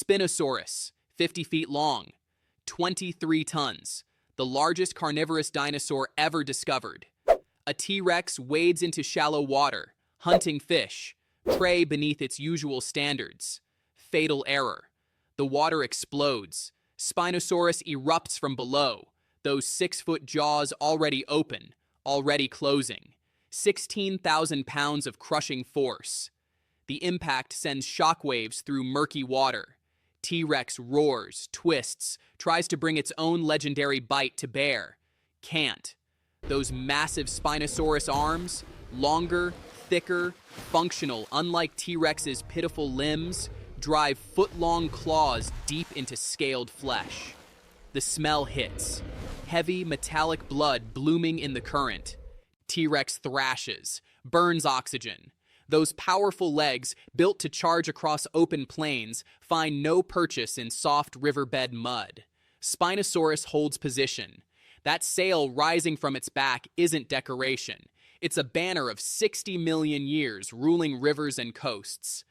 Spinosaurus, 50 feet long, 23 tons, the largest carnivorous dinosaur ever discovered. A T-Rex wades into shallow water, hunting fish, prey beneath its usual standards. Fatal error. The water explodes. Spinosaurus erupts from below, those 6-foot jaws already open, already closing. 16,000 pounds of crushing force. The impact sends shockwaves through murky water. T-Rex roars, twists, tries to bring its own legendary bite to bear. Can't. Those massive Spinosaurus arms, longer, thicker, functional, unlike T-Rex's pitiful limbs, drive foot-long claws deep into scaled flesh. The smell hits. Heavy, metallic blood blooming in the current. T-Rex thrashes, burns oxygen. Those powerful legs, built to charge across open plains, find no purchase in soft riverbed mud. Spinosaurus holds position. That sail rising from its back isn't decoration. It's a banner of 60 million years ruling rivers and coasts.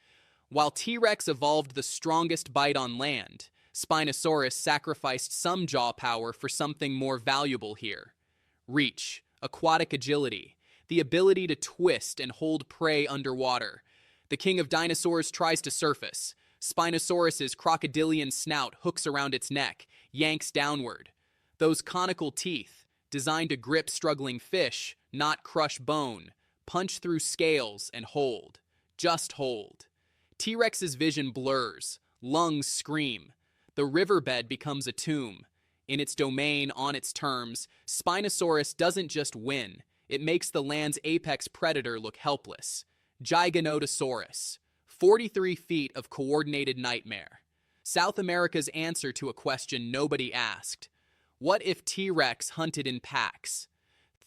While T-Rex evolved the strongest bite on land, Spinosaurus sacrificed some jaw power for something more valuable here. Reach, aquatic agility, the ability to twist and hold prey underwater. The king of dinosaurs tries to surface. Spinosaurus's crocodilian snout hooks around its neck, yanks downward. Those conical teeth, designed to grip struggling fish, not crush bone, punch through scales and hold. Just hold. T-Rex's vision blurs. Lungs scream. The riverbed becomes a tomb. In its domain, on its terms, Spinosaurus doesn't just win. It makes the land's apex predator look helpless. Giganotosaurus, 43 feet of coordinated nightmare. South America's answer to a question nobody asked. What if T-Rex hunted in packs?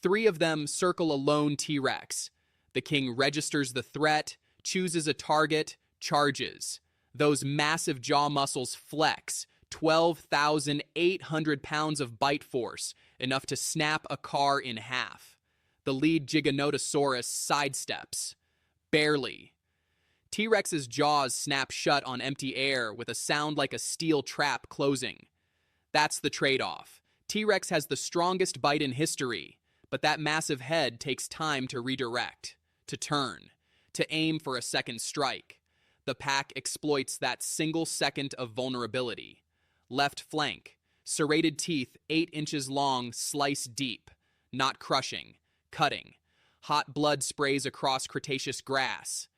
3 of them circle a lone T-Rex. The king registers the threat, chooses a target, charges. Those massive jaw muscles flex, 12,800 pounds of bite force, enough to snap a car in half. The lead Giganotosaurus sidesteps. Barely. T-Rex's jaws snap shut on empty air with a sound like a steel trap closing. That's the trade-off. T-Rex has the strongest bite in history, but that massive head takes time to redirect, to turn, to aim for a second strike. The pack exploits that single second of vulnerability. Left flank, serrated teeth 8 inches long, slice deep, not crushing, cutting. Hot blood sprays across Cretaceous grass.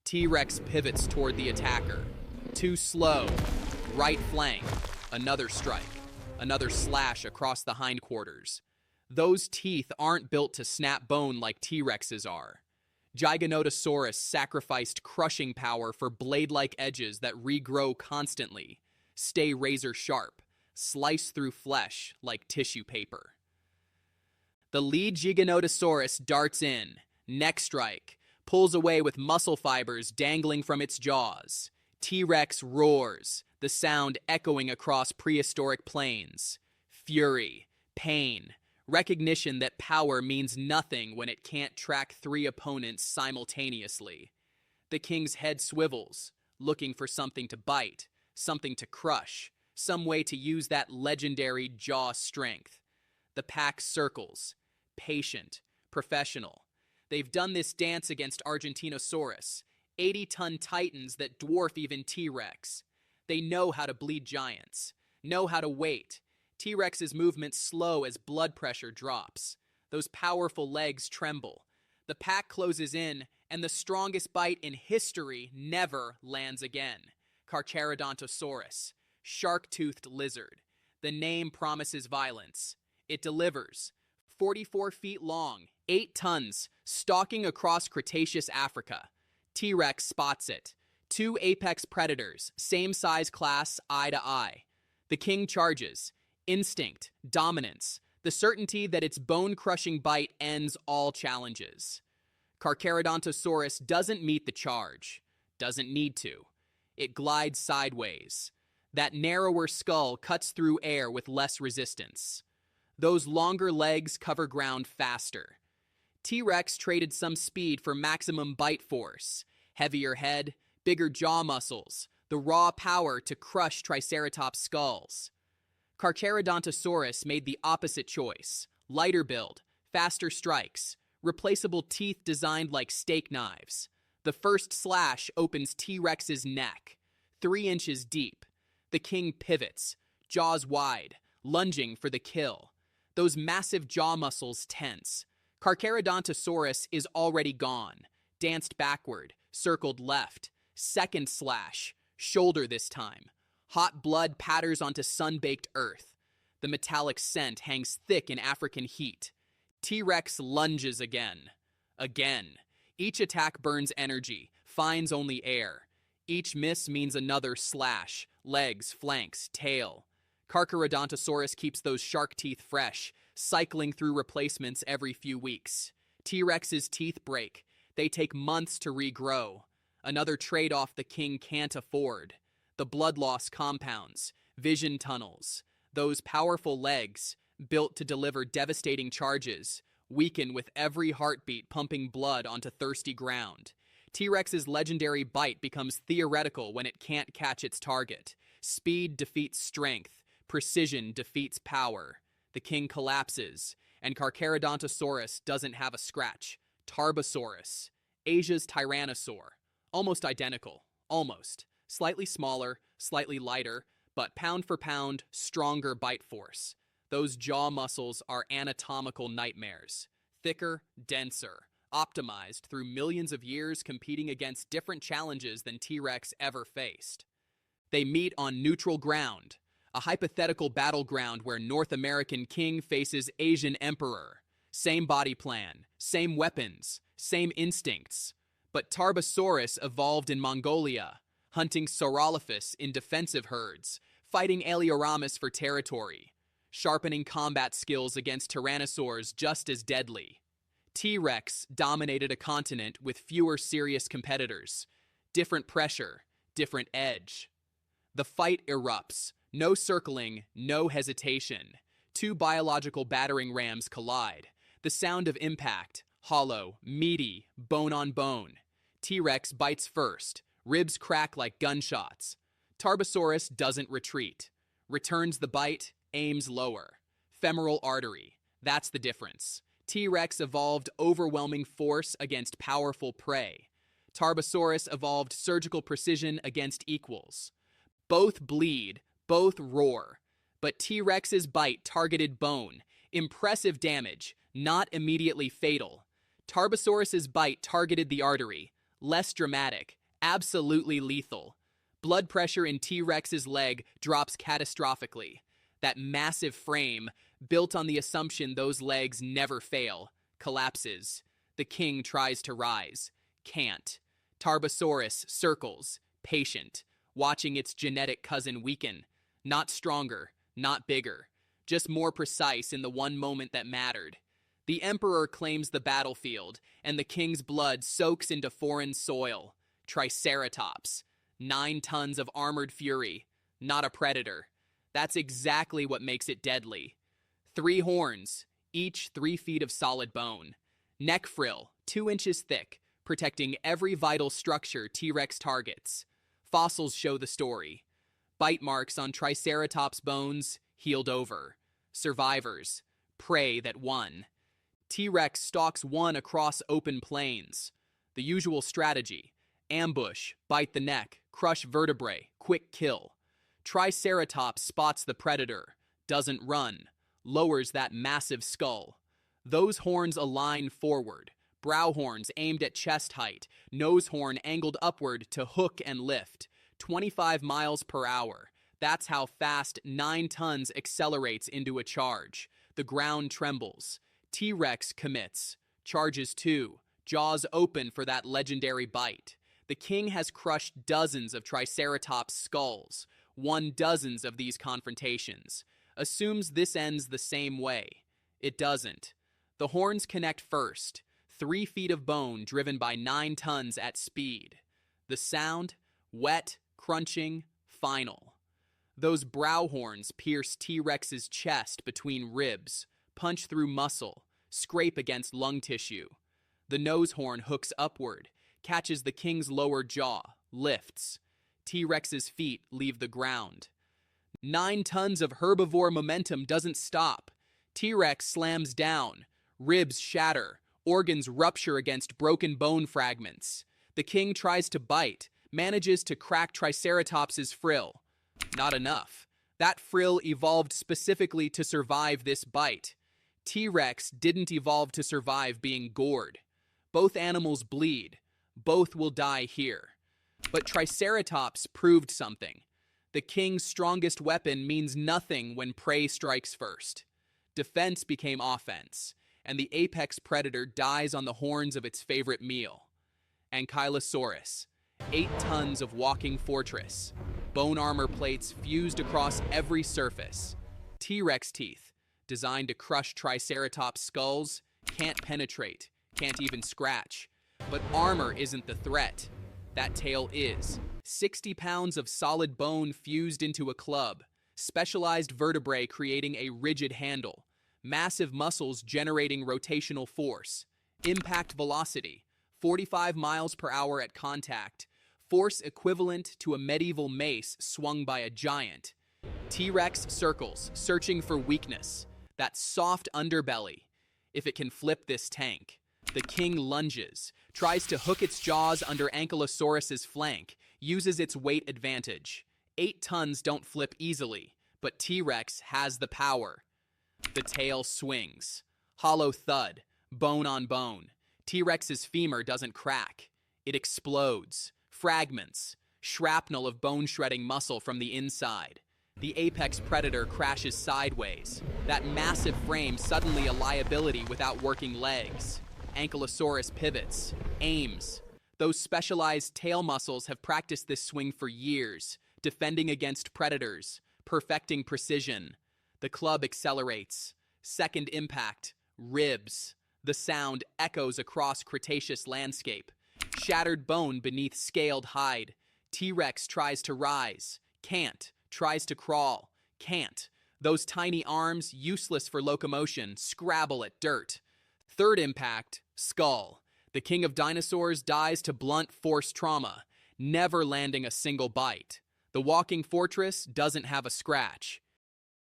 T-Rex pivots toward the attacker. Too slow. Right flank. Another strike. Another slash across the hindquarters. Those teeth aren't built to snap bone like T-Rex's are. Giganotosaurus sacrificed crushing power for blade-like edges that regrow constantly, stay razor sharp, slice through flesh like tissue paper. The lead Giganotosaurus darts in, neck strike, pulls away with muscle fibers dangling from its jaws. T-Rex roars, the sound echoing across prehistoric plains. Fury, pain, recognition that power means nothing when it can't track 3 opponents simultaneously. The king's head swivels, looking for something to bite, something to crush, some way to use that legendary jaw strength. The pack circles, patient, professional. They've done this dance against Argentinosaurus, 80-ton titans that dwarf even T-Rex. They know how to bleed giants, know how to wait. T-Rex's movement slow as blood pressure drops. Those powerful legs tremble. The pack closes in, and the strongest bite in history never lands again. Carcharodontosaurus, shark-toothed lizard. The name promises violence. It delivers. 44 feet long, 8 tons, stalking across Cretaceous Africa. T-Rex spots it. 2 apex predators, same size class, eye to eye. The king charges. Instinct, dominance, the certainty that its bone-crushing bite ends all challenges. Carcharodontosaurus doesn't meet the charge. Doesn't need to. It glides sideways. That narrower skull cuts through air with less resistance. Those longer legs cover ground faster. T-Rex traded some speed for maximum bite force. Heavier head, bigger jaw muscles, the raw power to crush Triceratops skulls. Carcharodontosaurus made the opposite choice. Lighter build, faster strikes, replaceable teeth designed like steak knives. The first slash opens T-Rex's neck, 3 inches deep. The king pivots, jaws wide, lunging for the kill. Those massive jaw muscles tense. Carcharodontosaurus is already gone, danced backward, circled left. Second slash, shoulder this time. Hot blood patters onto sun-baked earth. The metallic scent hangs thick in African heat. T-Rex lunges again. Again. Each attack burns energy, finds only air. Each miss means another slash. Legs, flanks, tail. Carcharodontosaurus keeps those shark teeth fresh, cycling through replacements every few weeks. T-Rex's teeth break. They take months to regrow. Another trade-off the king can't afford. The blood loss compounds, vision tunnels. Those powerful legs, built to deliver devastating charges, weaken with every heartbeat pumping blood onto thirsty ground. T-Rex's legendary bite becomes theoretical when it can't catch its target. Speed defeats strength. Precision defeats power. The king collapses, and Carcharodontosaurus doesn't have a scratch. Tarbosaurus, Asia's Tyrannosaur. Almost identical. Almost. Slightly smaller, slightly lighter, but pound for pound, stronger bite force. Those jaw muscles are anatomical nightmares. Thicker, denser, optimized through millions of years competing against different challenges than T-Rex ever faced. They meet on neutral ground, a hypothetical battleground where North American king faces Asian emperor. Same body plan, same weapons, same instincts. But Tarbosaurus evolved in Mongolia, hunting Saurolophus in defensive herds, fighting Alioramus for territory, sharpening combat skills against Tyrannosaurs just as deadly. T-Rex dominated a continent with fewer serious competitors. Different pressure, different edge. The fight erupts. No circling, no hesitation. 2 biological battering rams collide. The sound of impact, hollow, meaty, bone on bone. T-Rex bites first. Ribs crack like gunshots. Tarbosaurus doesn't retreat. Returns the bite, aims lower. Femoral artery. That's the difference. T-Rex evolved overwhelming force against powerful prey. Tarbosaurus evolved surgical precision against equals. Both bleed, both roar. But T-Rex's bite targeted bone. Impressive damage, not immediately fatal. Tarbosaurus's bite targeted the artery. Less dramatic, absolutely lethal. Blood pressure in T-Rex's leg drops catastrophically. That massive frame, built on the assumption those legs never fail, collapses. The king tries to rise. Can't. Tarbosaurus circles, patient, watching its genetic cousin weaken. Not stronger, not bigger, just more precise in the one moment that mattered. The emperor claims the battlefield, and the king's blood soaks into foreign soil. Triceratops, 9 tons of armored fury, not a predator. That's exactly what makes it deadly. 3 horns, each 3 feet of solid bone. Neck frill, 2 inches thick, protecting every vital structure T-Rex targets. Fossils show the story. Bite marks on Triceratops bones, healed over. Survivors, prey that won. T-Rex stalks one across open plains. The usual strategy: ambush, bite the neck, crush vertebrae, quick kill. Triceratops spots the predator, doesn't run, lowers that massive skull. Those horns align forward, brow horns aimed at chest height, nose horn angled upward to hook and lift. 25 miles per hour. That's how fast 9 tons accelerates into a charge. The ground trembles. T-Rex commits. Charges too. Jaws open for that legendary bite. The king has crushed dozens of Triceratops skulls. Won dozens of these confrontations. Assumes this ends the same way. It doesn't. The horns connect first. 3 feet of bone driven by 9 tons at speed. The sound, wet, crunching, final. Those brow horns pierce T-Rex's chest between ribs, punch through muscle, scrape against lung tissue. The nose horn hooks upward, catches the king's lower jaw, lifts. T-Rex's feet leave the ground. 9 tons of herbivore momentum doesn't stop. T-Rex slams down. Ribs shatter. Organs rupture against broken bone fragments. The king tries to bite, manages to crack Triceratops's frill. Not enough. That frill evolved specifically to survive this bite. T-Rex didn't evolve to survive being gored. Both animals bleed. Both will die here. But Triceratops proved something. The king's strongest weapon means nothing when prey strikes first. Defense became offense, and the apex predator dies on the horns of its favorite meal. Ankylosaurus, 8 tons of walking fortress. Bone armor plates fused across every surface. T-Rex teeth, designed to crush Triceratops skulls, can't penetrate, can't even scratch. But armor isn't the threat. That tail is. 60 pounds of solid bone fused into a club. Specialized vertebrae creating a rigid handle. Massive muscles generating rotational force. Impact velocity, 45 miles per hour at contact. Force equivalent to a medieval mace swung by a giant. T-Rex circles, searching for weakness. That soft underbelly. If it can flip this tank. The king lunges, tries to hook its jaws under Ankylosaurus's flank, uses its weight advantage. 8 tons don't flip easily, but T-Rex has the power. The tail swings. Hollow thud, bone on bone. T-Rex's femur doesn't crack. It explodes. Fragments. Shrapnel of bone-shredding muscle from the inside. The apex predator crashes sideways. That massive frame suddenly a liability without working legs. Ankylosaurus pivots, aims. Those specialized tail muscles have practiced this swing for years, defending against predators, perfecting precision. The club accelerates. Second impact, ribs. The sound echoes across Cretaceous landscape. Shattered bone beneath scaled hide. T-Rex tries to rise, can't. Tries to crawl, can't. Those tiny arms, useless for locomotion, scrabble at dirt. Third impact, skull. The king of dinosaurs dies to blunt force trauma, never landing a single bite. The walking fortress doesn't have a scratch.